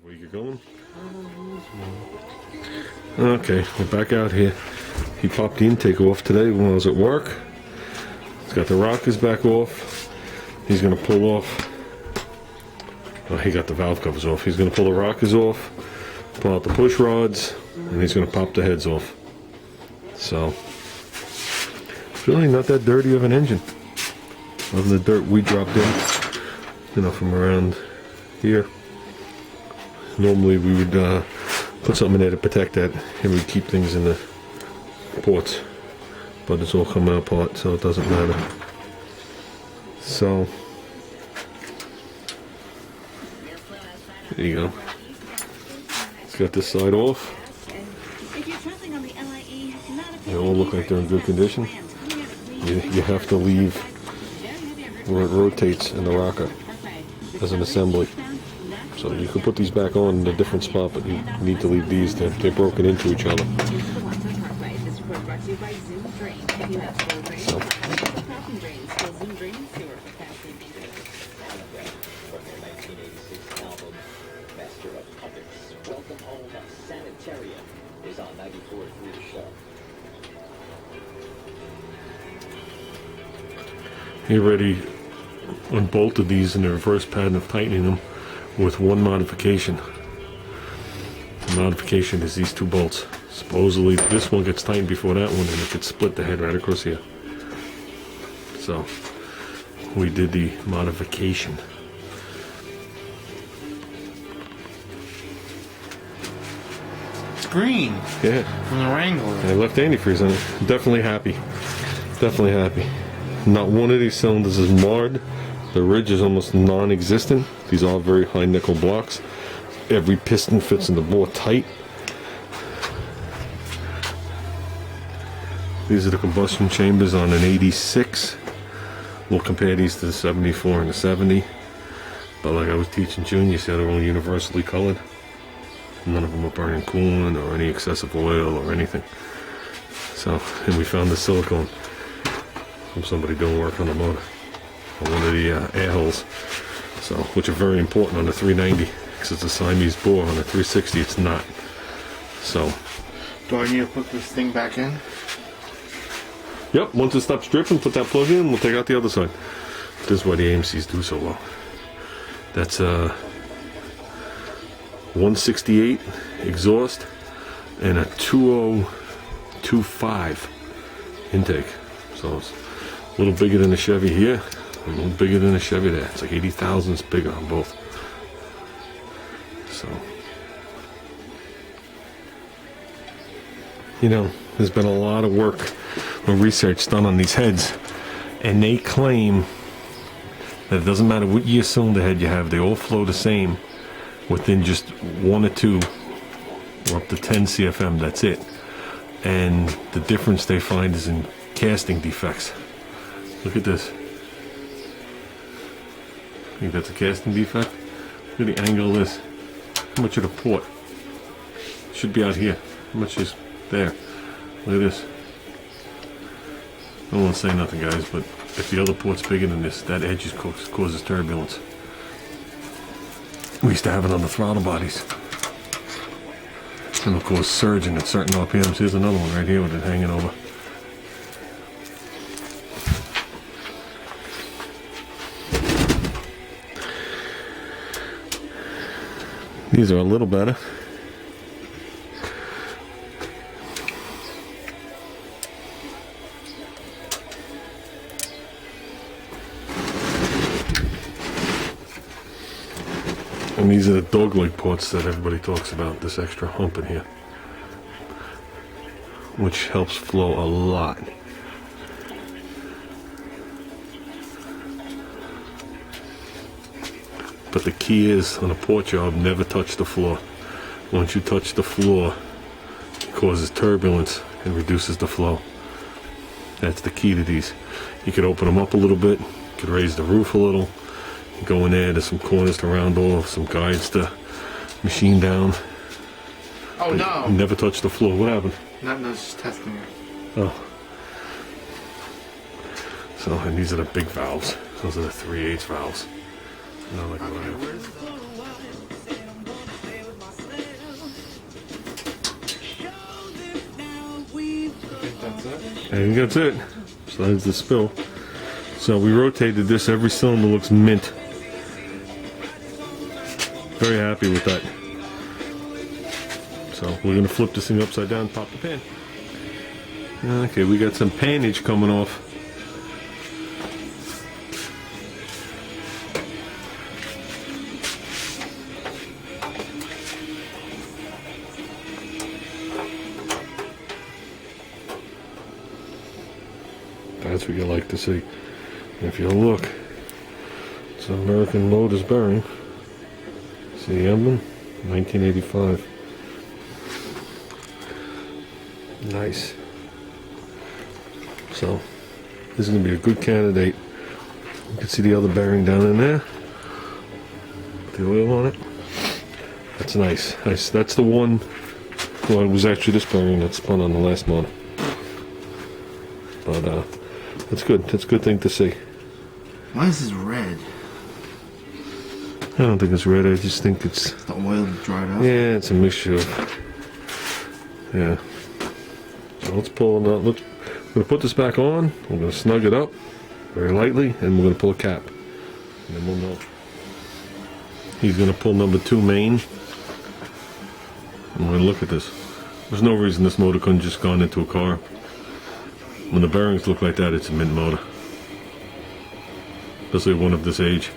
Where you going? Okay, we're back out here. He popped the intake off today when I was at work. He's got the rockers back off. He's gonna pull off. Oh, he got the valve covers off. He's gonna pull the rockers off, pull out the push rods, and he's gonna pop the heads off. So, it's really not that dirty of an engine. Other than the dirt we dropped in, you know, from around here. Normally we would put something in there to protect that, and we'd keep things in the ports, but it's all coming apart, so it doesn't matter. So there you go. It's got this side off. They all look like they're in good condition. You have to leave where it rotates in the rocker as an assembly. So you can put these back on in a different spot, but you need to leave these. They're broken into each other. So. He already unbolted these in the reverse pattern of tightening them with one modification. The modification is these two bolts. Supposedly this one gets tightened before that one, and it could split the head right across here. So we did the modification. It's green. Yeah. From the Wrangler. I left antifreeze on it. Definitely happy. Definitely happy. Not one of these cylinders is marred. The ridge is almost non-existent. These are very high nickel blocks. Every piston fits in the bore tight. These are the combustion chambers on an 86. We'll compare these to the 74 and the 70. But like I was teaching June, you said they're all universally colored. None of them are burning coolant or any excessive oil or anything. So, and we found the silicone from somebody doing work on the motor. On one of the air holes, so, which are very important on the 390 because it's a Siamese bore. On the 360 it's not. So do I need to put this thing back in? Yep, once it stops dripping, put that plug in, we'll take out the other side. This is why the AMCs do so well. That's 168 exhaust and a 2025 intake, so it's a little bigger than the Chevy here. A little bigger than a Chevy there. It's like 80 thousandths bigger on both. So, you know, there's been a lot of work and research done on these heads, and they claim that it doesn't matter what year cylinder head you have, they all flow the same within just 1 or 2 or up to 10 CFM. That's it. And the difference they find is in casting defects. Look at this. I think that's a casting defect. Look at the angle of this. How much of the port? Should be out here. How much is there? Look at this. I don't want to say nothing, guys, but if the other port's bigger than this, that edge causes turbulence. We used to have it on the throttle bodies. And it'll cause surging at certain RPMs. Here's another one right here with it hanging over. These are a little better. And these are the dogleg ports that everybody talks about, this extra hump in here, which helps flow a lot. But the key is, on a port job, never touch the floor. Once you touch the floor, it causes turbulence and reduces the flow. That's the key to these. You could open them up a little bit, you could raise the roof a little, you go in there, there's some corners to round off, some guides to machine down. Oh no! Never touch the floor. What happened? No, just testing it. Oh. So, and these are the big valves. Those are the 3/8 valves. Not like And that's it. Besides the spill. So we rotated this. Every cylinder looks mint. Very happy with that. So we're gonna flip this thing upside down, pop the pan. Okay, we got some panage coming off. That's what you like to see. If you look, it's an American Motors bearing. See the emblem? 1985. Nice. So, this is going to be a good candidate. You can see the other bearing down in there. Put the oil on it. That's nice. Nice. That's the one. Well, it was actually this bearing that spun on the last model. But, that's good. That's a good thing to see. Why is this red? I don't think it's red. I just think it's... The oil dried up? Yeah, it's a mixture of... Yeah. So let's pull it out. Look, we're going to put this back on. We're going to snug it up very lightly, and we're going to pull a cap. And then we'll know. He's going to pull number 2 main. And we're going to look at this. There's no reason this motor couldn't just gone into a car. When the bearings look like that, it's a mint motor. Especially one of this age.